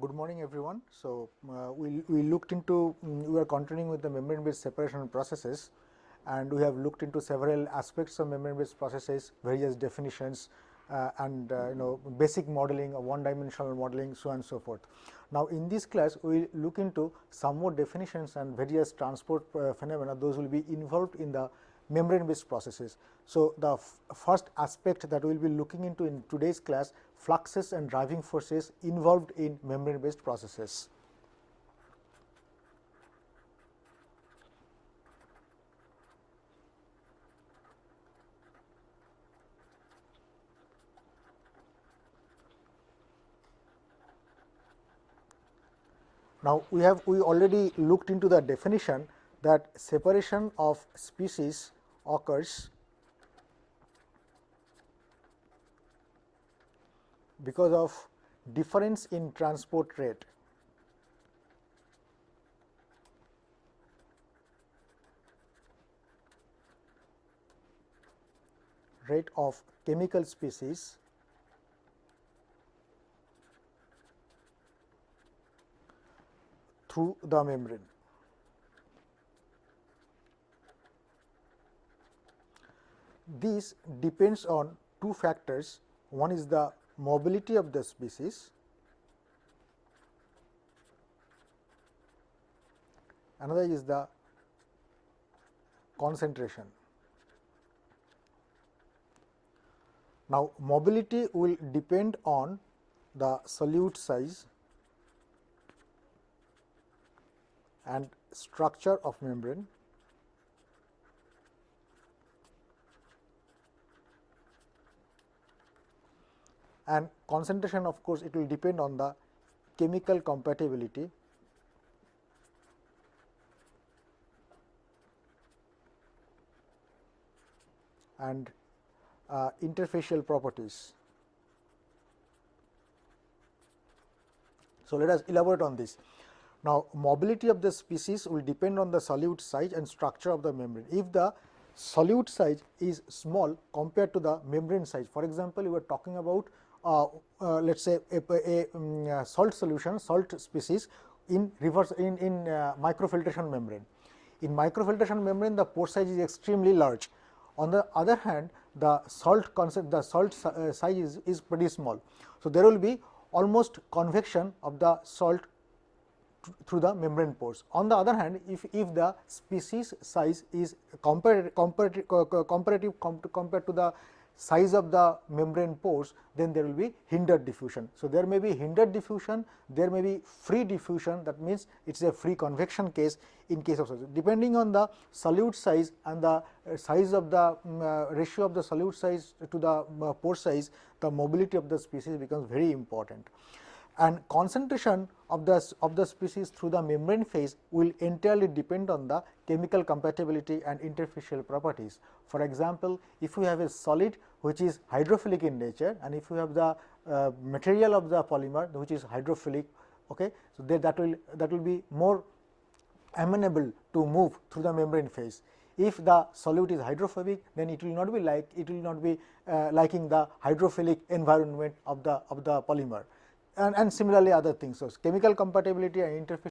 Good morning, everyone. So, we looked into we are continuing with the membrane based separation processes, and we have looked into several aspects of membrane based processes, various definitions, and basic modeling, one dimensional modeling, so on and so forth. Now, in this class we will look into some more definitions and various transport phenomena. Those will be involved in the membrane based processes. So, the first aspect that we will be looking into in today's class, fluxes and driving forces involved in membrane based processes. Now, we already looked into the definition that separation of species occurs because of difference in transport rate. Rate of chemical species through the membrane. This depends on two factors. One is the mobility of the species, another is the concentration. Now, mobility will depend on the solute size and structure of membrane, and concentration, of course, it will depend on the chemical compatibility and interfacial properties. So, let us elaborate on this. Now, mobility of the species will depend on the solute size and structure of the membrane. If the solute size is small compared to the membrane size, for example, we were talking about let us say a salt solution, salt species in microfiltration membrane. In microfiltration membrane, the pore size is extremely large. On the other hand, the salt size is pretty small. So, there will be almost convection of the salt through the membrane pores. On the other hand, if the species size is comparative compared to the size of the membrane pores, then there will be hindered diffusion. So, there may be hindered diffusion, there may be free diffusion, that means it is a free convection case in case of solute. Depending on the solute size and the size of the ratio of the solute size to the pore size, the mobility of the species becomes very important. And concentration of the species through the membrane phase will entirely depend on the chemical compatibility and interfacial properties. For example, if we have a solid which is hydrophilic in nature, and if you have the material of the polymer which is hydrophilic, okay, so that will be more amenable to move through the membrane phase. If the solute is hydrophobic, then it will not be liking the hydrophilic environment of the polymer, and similarly other things. So, chemical compatibility and interface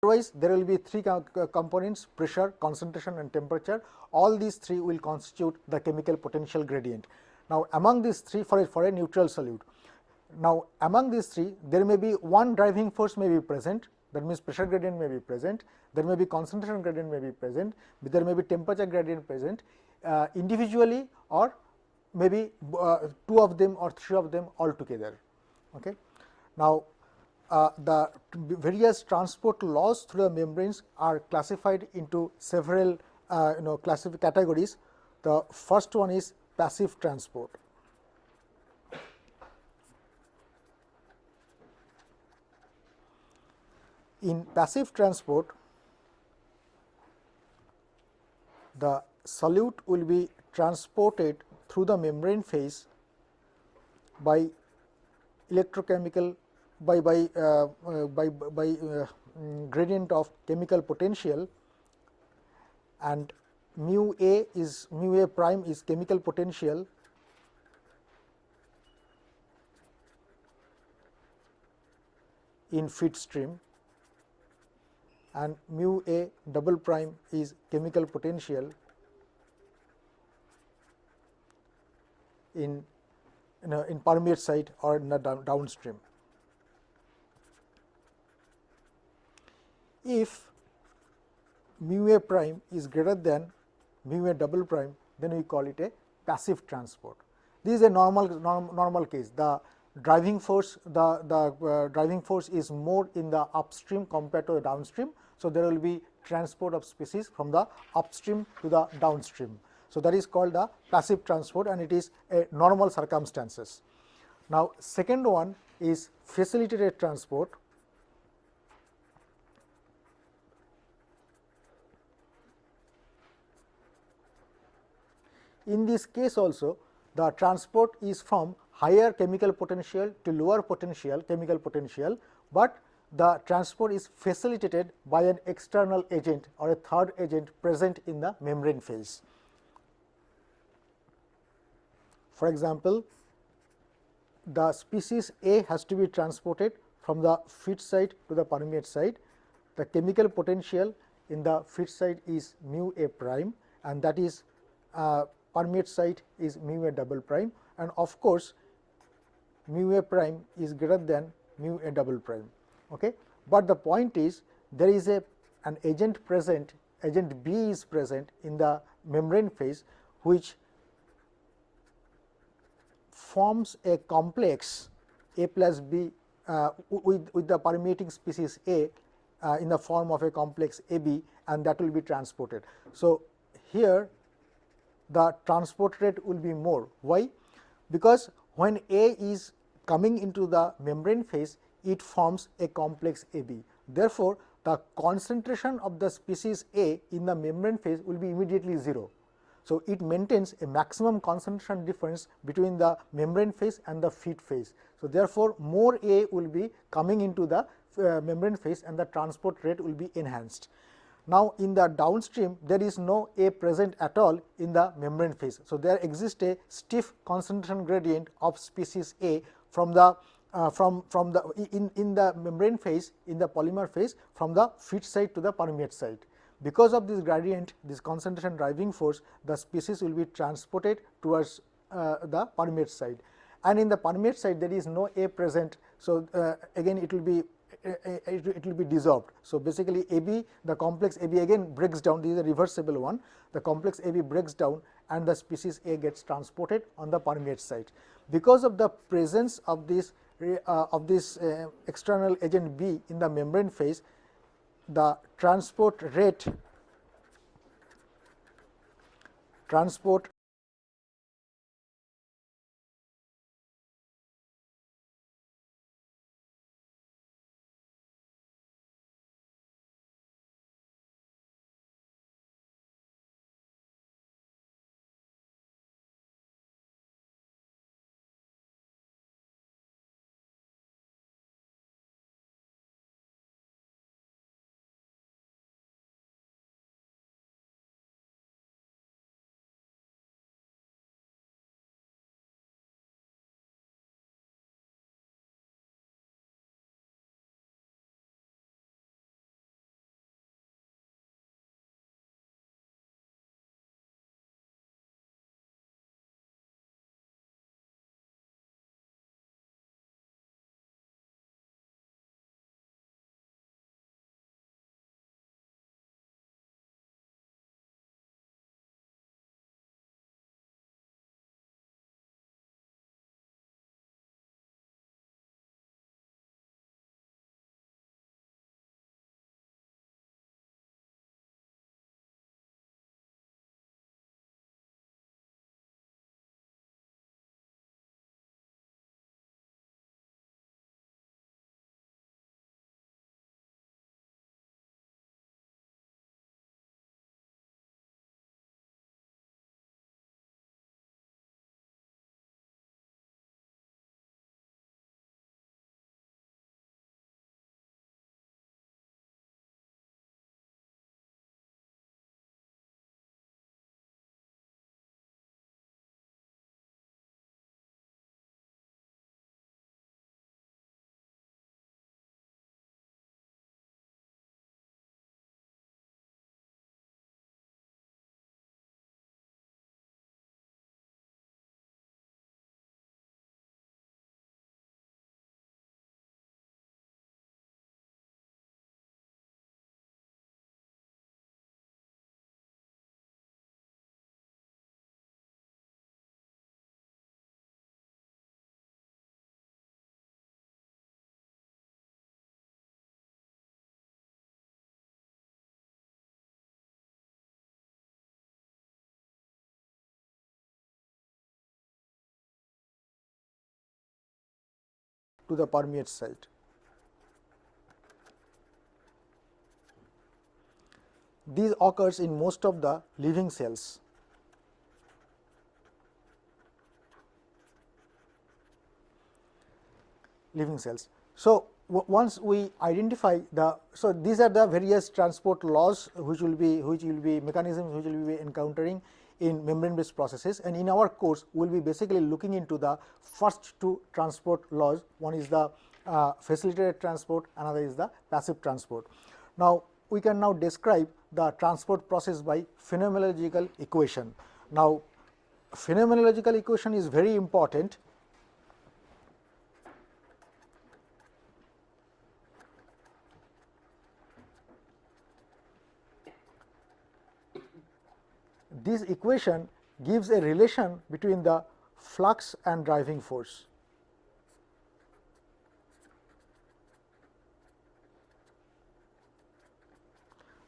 Otherwise, there will be three components: pressure, concentration and temperature. All these three will constitute the chemical potential gradient. Now, among these three, for a neutral solute, now among these three there may be one driving force may be present, that means pressure gradient may be present, there may be concentration gradient may be present, there may be temperature gradient present individually, or maybe two of them or three of them all together. Okay. Now, the various transport laws through the membranes are classified into several categories. The first one is passive transport. In passive transport, the solute will be transported through the membrane phase by electrochemical by gradient of chemical potential, and mu a prime is chemical potential in feed stream, and mu a double prime is chemical potential in permeate site or in the downstream. If mu a prime is greater than mu a double prime, then we call it a passive transport. This is a normal case. The driving force is more in the upstream compared to the downstream. So, there will be transport of species from the upstream to the downstream. So, that is called the passive transport, and it is a normal circumstances. Now, second one is facilitated transport. In this case also, the transport is from higher chemical potential to lower chemical potential, but the transport is facilitated by an external agent or a third agent present in the membrane phase. For example, the species A has to be transported from the feed site to the permeate site. The chemical potential in the feed site is mu a prime, and that is permeate site is mu a double prime, and of course, mu a prime is greater than mu a double prime. Okay. But the point is, there is an agent present, agent B is present in the membrane phase, which forms a complex A plus B with the permeating species A in the form of a complex AB, and that will be transported. So, here the transport rate will be more. Why? Because when A is coming into the membrane phase, it forms a complex AB. Therefore, the concentration of the species A in the membrane phase will be immediately 0. So, it maintains a maximum concentration difference between the membrane phase and the feed phase. So, therefore, more A will be coming into the membrane phase and the transport rate will be enhanced. Now, in the downstream, there is no A present at all in the membrane phase. So, there exists a stiff concentration gradient of species A from the in the membrane phase, in the polymer phase, from the feed site to the permeate site. Because of this gradient, this concentration driving force, the species will be transported towards the permeate side, and in the permeate side there is no A present. So, again it will be dissolved. So, basically AB, the complex AB again breaks down. This is a reversible one. The complex AB breaks down and the species A gets transported on the permeate site. Because of the presence of this external agent B in the membrane phase, the transport to the permeate site. This occurs in most of the living cells. So, once we identify the, so these are the various transport laws which will be mechanisms which we will be encountering in membrane based processes, and in our course we will be basically looking into the first two transport laws. One is the facilitated transport, another is the passive transport. Now, we can now describe the transport process by phenomenological equation. Now, phenomenological equation is very important. This equation gives a relation between the flux and driving force.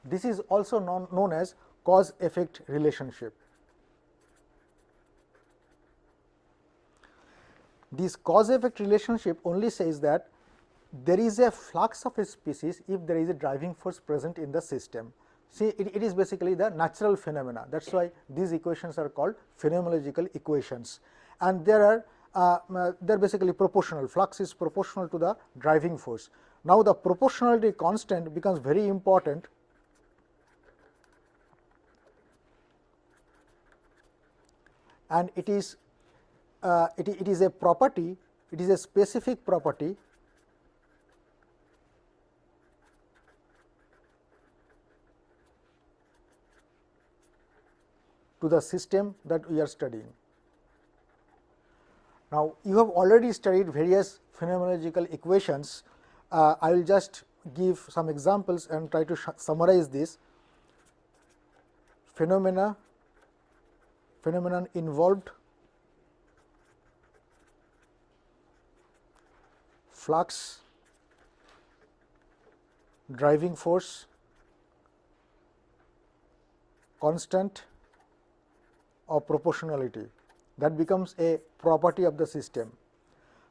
This is also known as cause effect relationship. This cause effect relationship only says that there is a flux of a species if there is a driving force present in the system. See, it is basically the natural phenomena. That is why these equations are called phenomenological equations, and they are basically proportional. Flux is proportional to the driving force. Now, the proportionality constant becomes very important and it is a property, it is a specific property to the system that we are studying. Now, you have already studied various phenomenological equations. I will just give some examples and try to summarize this. Phenomenon involved, flux, driving force, constant or proportionality, that becomes a property of the system.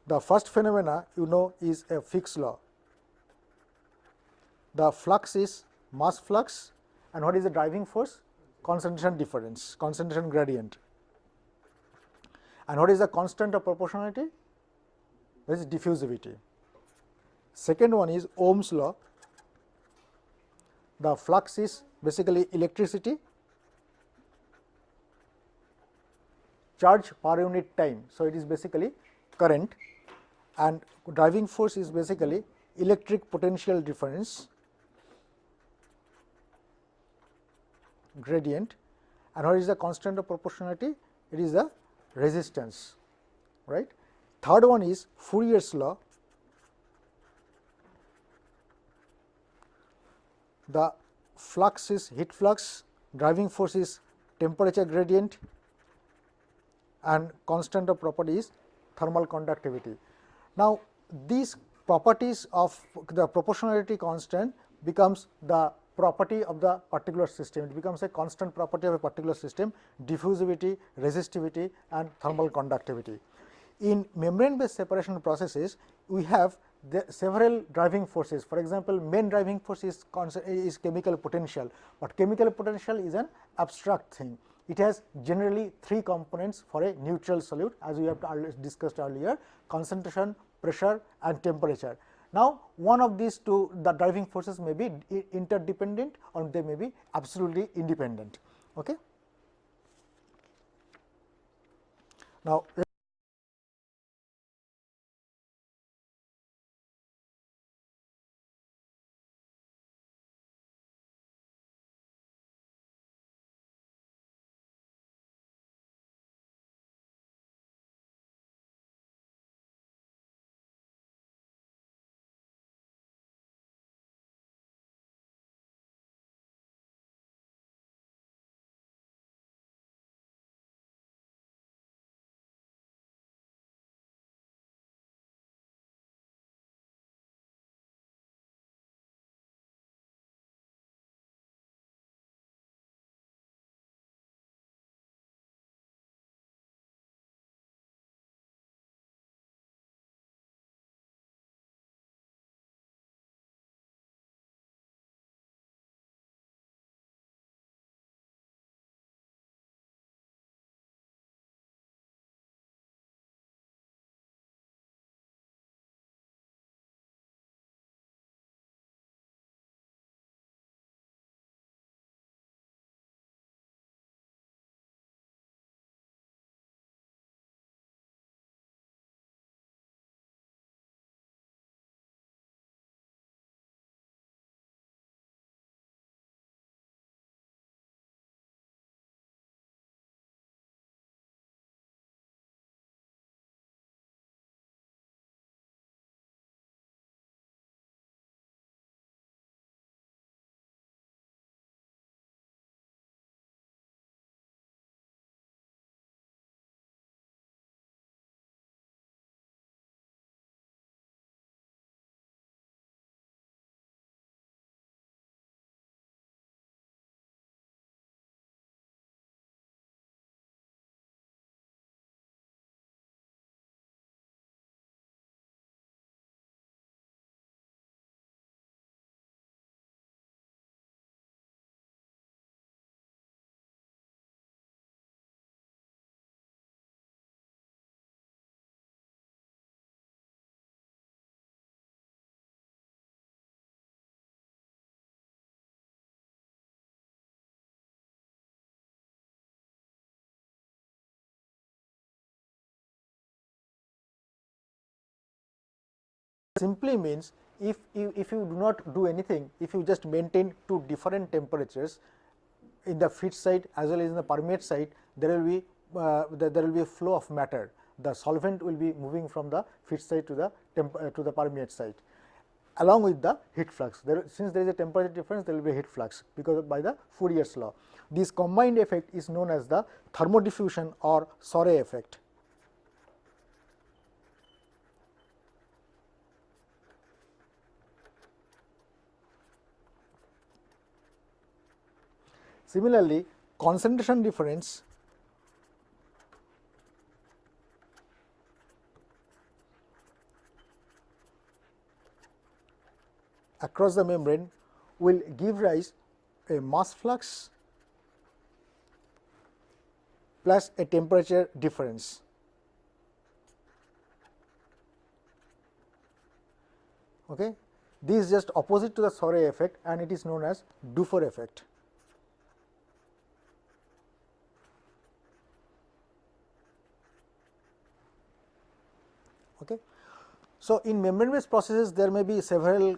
The first phenomena you know is a Fick's law. The flux is mass flux, and what is the driving force? Concentration difference, concentration gradient. And what is the constant of proportionality? That is diffusivity. Second one is Ohm's law. The flux is basically electricity, charge per unit time. So, it is basically current, and driving force is basically electric potential difference gradient, and what is the constant of proportionality? It is the resistance, right. Third one is Fourier's law. The flux is heat flux, driving force is temperature gradient, and constant of property is thermal conductivity. Now, these properties of the proportionality constant becomes the property of the particular system. It becomes a constant property of a particular system: diffusivity, resistivity, and thermal conductivity. In membrane based separation processes, we have several driving forces. For example, main driving force is chemical potential, but chemical potential is an abstract thing. It has generally three components for a neutral solute, as we have discussed earlier: concentration, pressure, and temperature. Now, one of these two, the driving forces may be interdependent or they may be absolutely independent. Okay. Now, simply means if you do not do anything, if you just maintain two different temperatures in the feed site as well as in the permeate site, there will be a flow of matter. The solvent will be moving from the feed site to the permeate site along with the heat flux. Since there is a temperature difference, there will be a heat flux because by the Fourier's law. This combined effect is known as the thermodiffusion or Sorey effect. Similarly, concentration difference across the membrane will give rise a mass flux plus a temperature difference. Okay. This is just opposite to the Sorey effect and it is known as Dufour effect. Okay. So, in membrane based processes there may be several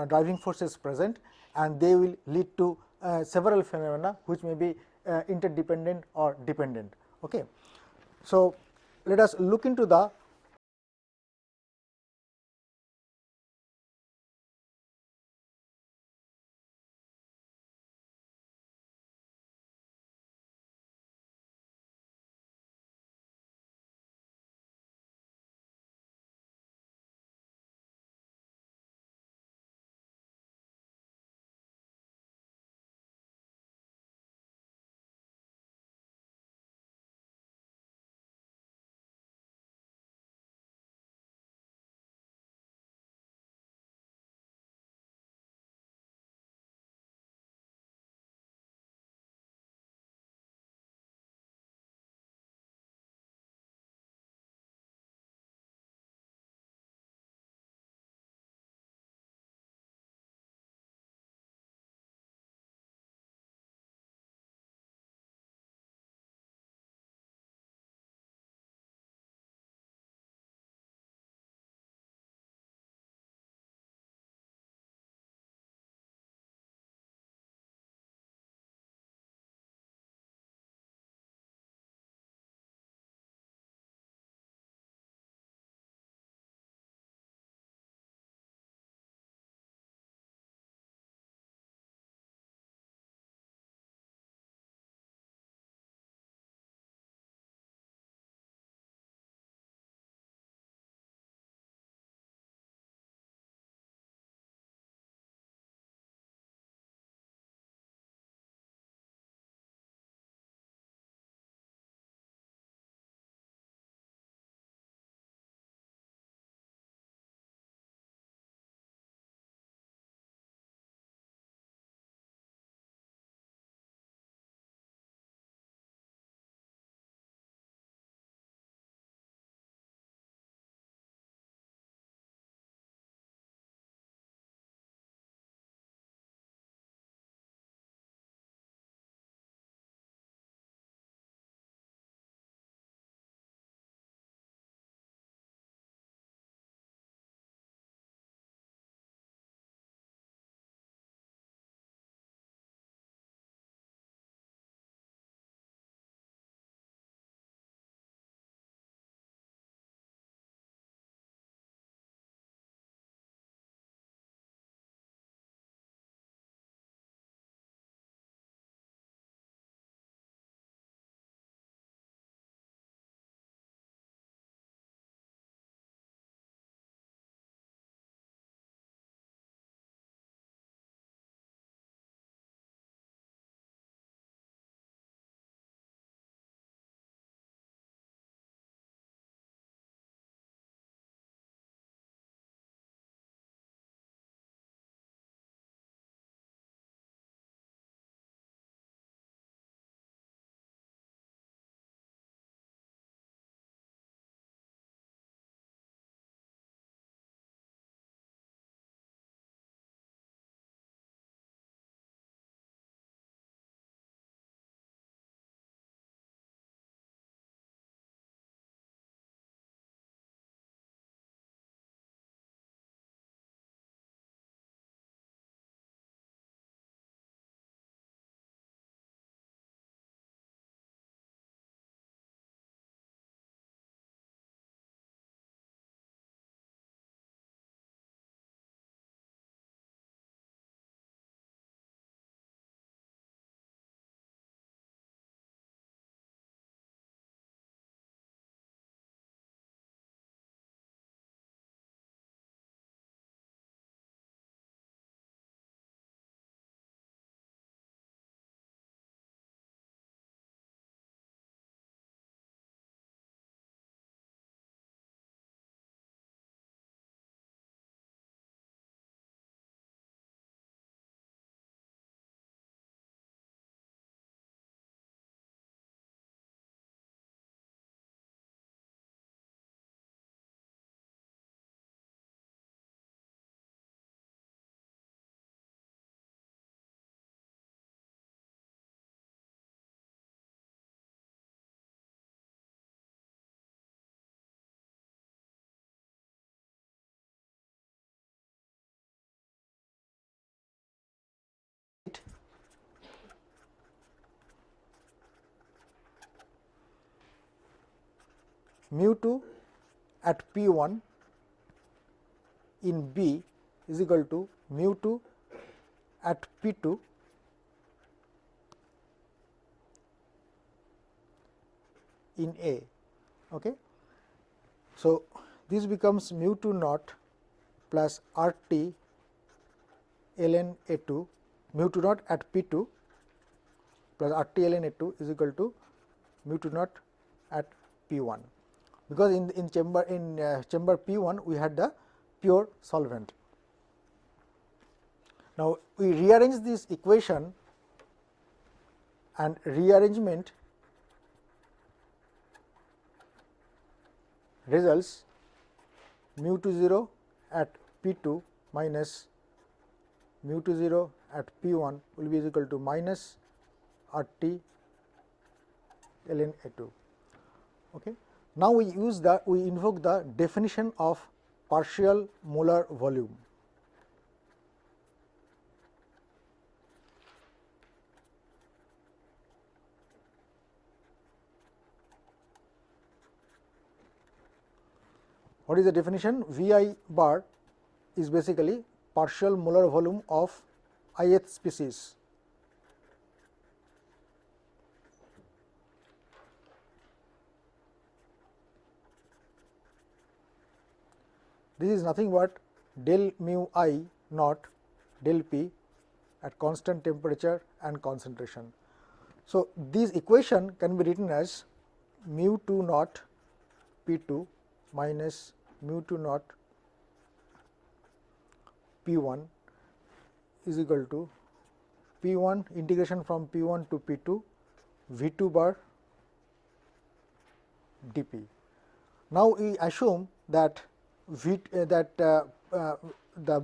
driving forces present and they will lead to several phenomena which may be interdependent or dependent. Okay. So, let us look into the mu 2 at P1 in B is equal to mu 2 at P2 in A. Okay. So, this becomes mu 2 naught plus R T ln A 2 mu 2 naught at P 2 plus R T ln A 2 is equal to mu 2 naught at P 1, because in chamber P 1 we had the pure solvent. Now, we rearrange this equation, and rearrangement results mu 2 0 at P 2 minus mu 2 0 at P 1 will be equal to minus R T ln A 2. Okay. Now, we invoke the definition of partial molar volume. What is the definition? V I bar is basically partial molar volume of ith species. This is nothing but del mu I naught del P at constant temperature and concentration. So, this equation can be written as mu 2 naught P 2 minus mu 2 naught P 1 is equal to P 1 integration from P 1 to P 2 V 2 bar d P. Now, we assume that the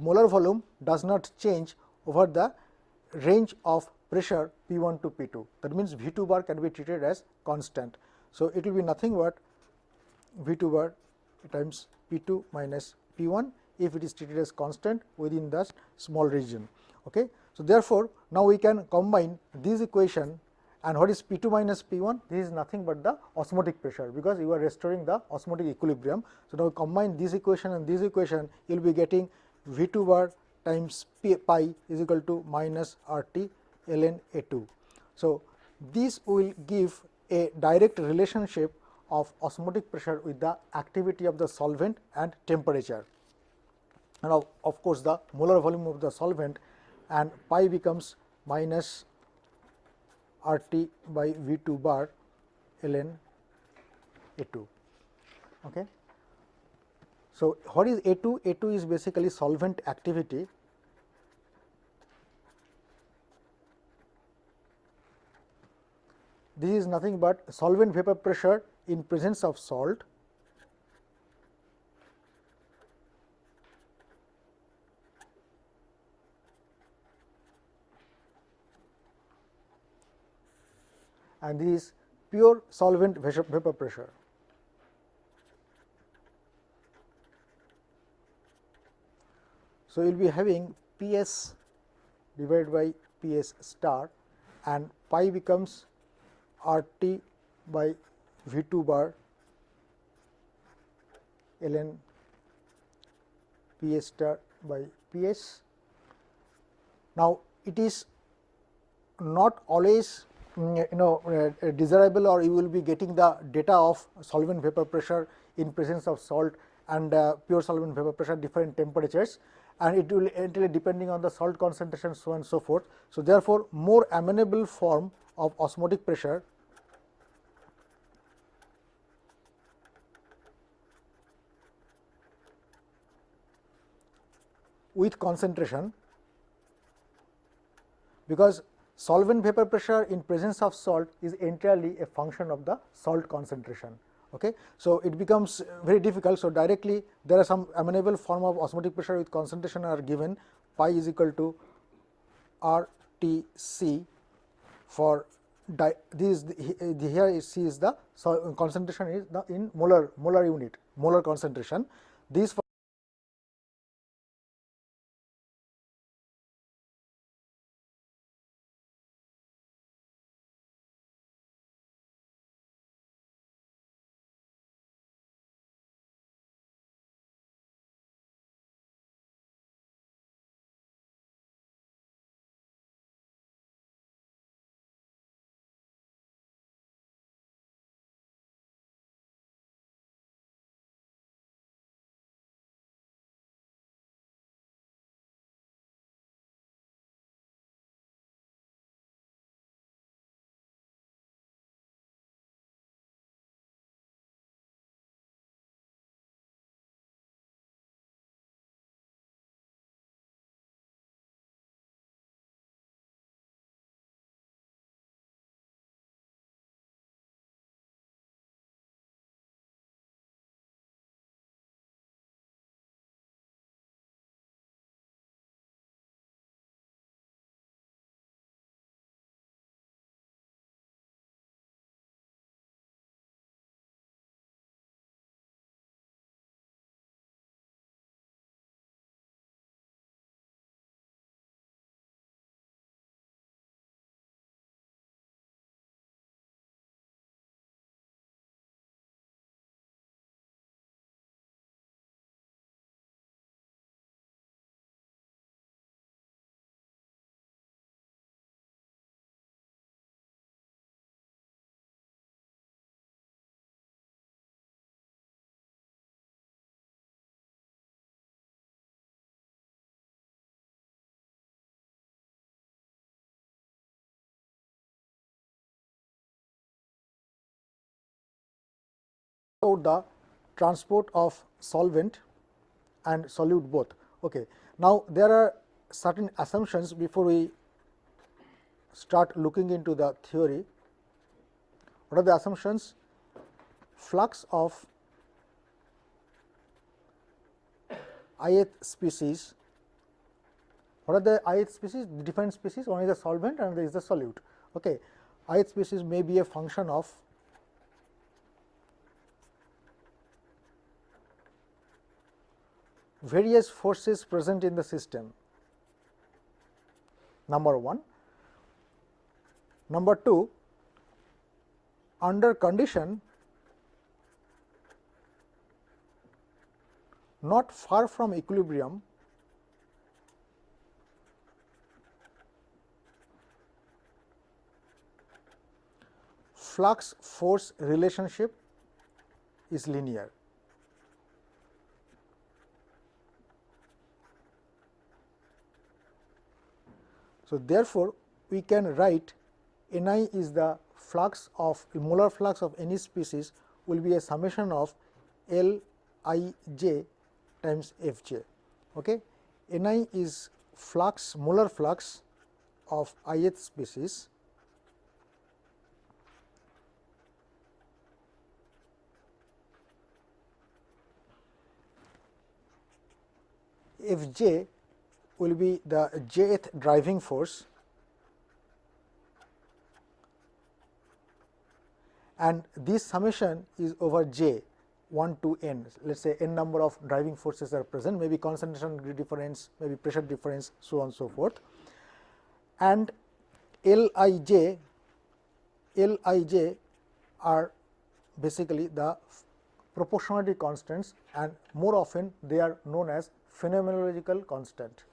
molar volume does not change over the range of pressure P 1 to P 2. That means, V 2 bar can be treated as constant. So, it will be nothing but V 2 bar times P 2 minus P 1 if it is treated as constant within the small region. Okay. So, therefore, now we can combine this equation, and what is P 2 minus P 1? This is nothing but the osmotic pressure, because you are restoring the osmotic equilibrium. So, now combine this equation and this equation, you will be getting V 2 bar times pi is equal to minus R T ln A 2. So, this will give a direct relationship of osmotic pressure with the activity of the solvent and temperature, and of course, the molar volume of the solvent, and pi becomes minus R T by V 2 bar ln A 2. Okay. So, what is A 2? A 2 is basically solvent activity. This is nothing but solvent vapor pressure in presence of salt and this is pure solvent vapor pressure. So, you will be having P s divided by P s star, and pi becomes R T by V 2 bar ln P s star by P s. Now, it is not always desirable, or you will be getting the data of solvent vapor pressure in presence of salt and pure solvent vapor pressure different temperatures, and it will entirely depending on the salt concentration, so on and so forth. So, therefore, more amenable form of osmotic pressure with concentration, because solvent vapor pressure in presence of salt is entirely a function of the salt concentration. Okay. So, it becomes very difficult. So, directly there are some amenable form of osmotic pressure with concentration are given, pi is equal to R T C for this here C is the concentration is the in molar unit, molar concentration. This for about the transport of solvent and solute both. Okay. Now, there are certain assumptions before we start looking into the theory. What are the assumptions? Flux of ith species. What are the ith species? Different species, one is the solvent and another is the solute. Okay. Ith species may be a function of various forces present in the system, number 1. Number 2, under condition not far from equilibrium, flux force relationship is linear. So, therefore, we can write Ni is the flux of molar flux of any species will be a summation of L I j times F j. Okay. Ni is flux, molar flux of ith species F j will be the jth driving force and this summation is over j 1 to n. Let us say n number of driving forces are present, maybe concentration difference, maybe pressure difference, so on and so forth. And Lij are basically the proportionality constants and more often they are known as phenomenological constant.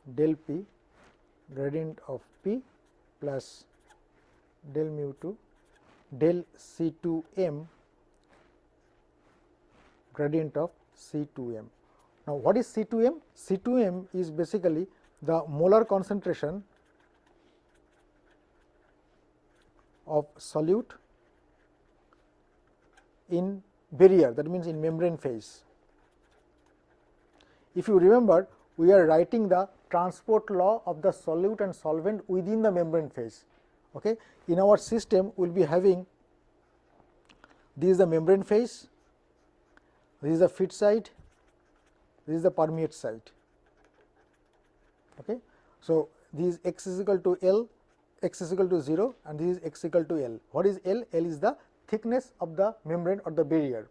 del p gradient of p plus del mu 2 del C 2 m gradient of C 2 m. Now, what is C 2 m? C 2 m is basically the molar concentration of solute in barrier, that means in membrane phase. If you remember, we are writing the transport law of the solute and solvent within the membrane phase. Okay. In our system, we will be having this is the membrane phase, this is the feed side, this is the permeate side. Okay. So, this is x is equal to L, x is equal to 0 and this is x equal to L. What is L? L is the thickness of the membrane or the barrier,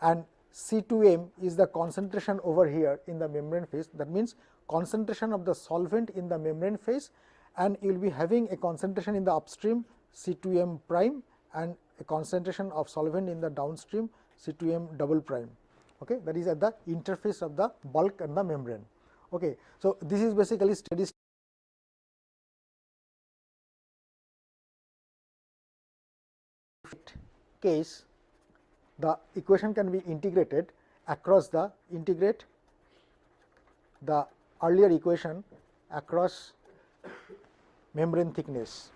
and C 2 m is the concentration over here in the membrane phase. That means, concentration of the solvent in the membrane phase, and you will be having a concentration in the upstream C 2 m prime and a concentration of solvent in the downstream C 2 m double prime. Okay. That is at the interface of the bulk and the membrane. Okay. So, this is basically steady state case. The equation can be integrated across the earlier equation across membrane thickness.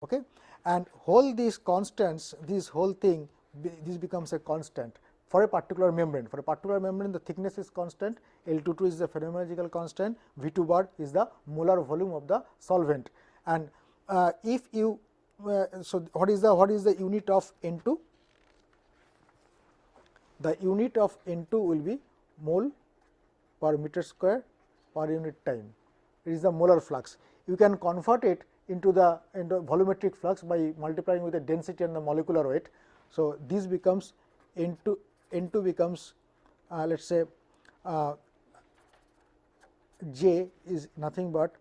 Okay. And whole these constants, this whole thing, this becomes a constant for a particular membrane. For a particular membrane, the thickness is constant, L22 is the phenomenological constant, V2 bar is the molar volume of the solvent. And if you so what is the unit of N2? The unit of N2 will be mole per meter square per unit time. It is the molar flux. You can convert it into the volumetric flux by multiplying with the density and the molecular weight. So, this becomes N2 becomes let us say J is nothing but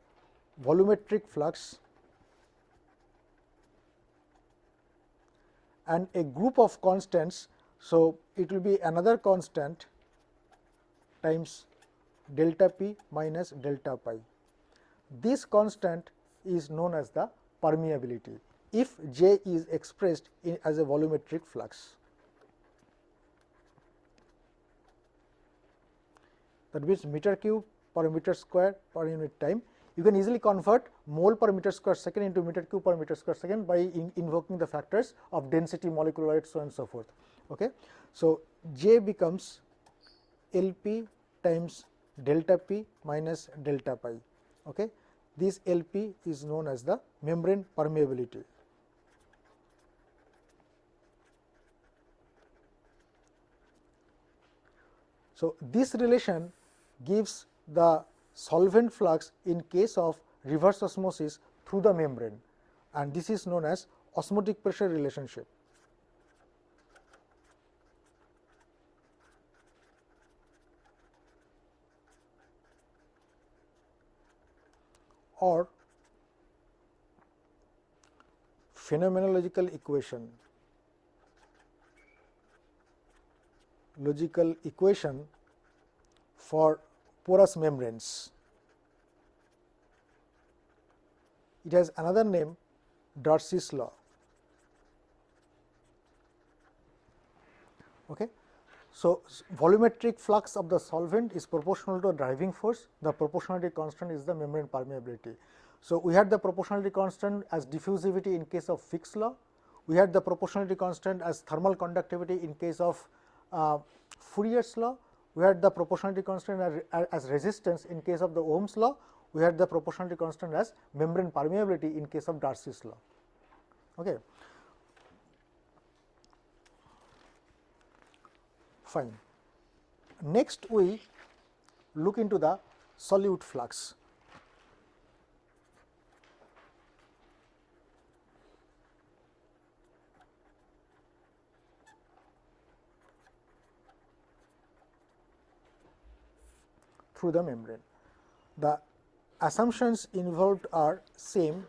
volumetric flux and a group of constants. So, it will be another constant times delta p minus delta pi. This constant is known as the permeability if J is expressed as a volumetric flux. That means meter cube per meter square per unit time. You can easily convert mole per meter square second into meter cube per meter square second by invoking the factors of density, molecular weight, so on and so forth. Okay. So, J becomes L p times delta p minus delta pi. Okay. This L p is known as the membrane permeability. So, this relation gives the solvent flux in case of reverse osmosis through the membrane, and this is known as osmotic pressure relationship. Or phenomenological equation, logical equation for porous membranes. It has another name, Darcy's law. Okay. So, volumetric flux of the solvent is proportional to a driving force. The proportionality constant is the membrane permeability. So, we had the proportionality constant as diffusivity in case of Fick's law. We had the proportionality constant as thermal conductivity in case of Fourier's law. We had the proportionality constant as resistance in case of the Ohm's law. We had the proportionality constant as membrane permeability in case of Darcy's law. Okay. Fine. Next, we look into the solute flux. Through the membrane. The assumptions involved are same: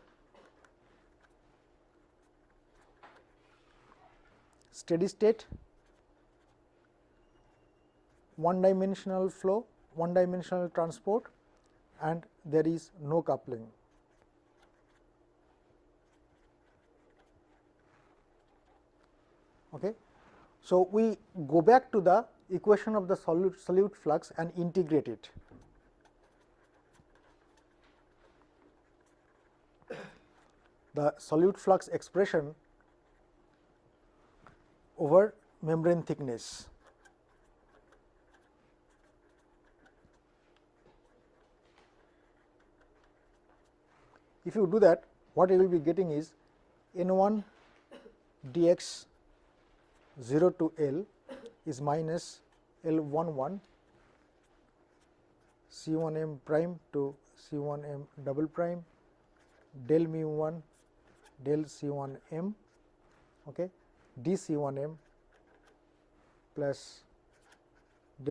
steady state, one dimensional flow, one dimensional transport, and there is no coupling. Okay. So, we go back to the equation of the solute flux and integrate it. The solute flux expression over membrane thickness. If you do that, what you will be getting is N1 dx 0 to L is minus L11 C1m prime to C1m double prime del mu 1 del C1m, okay, dC1m plus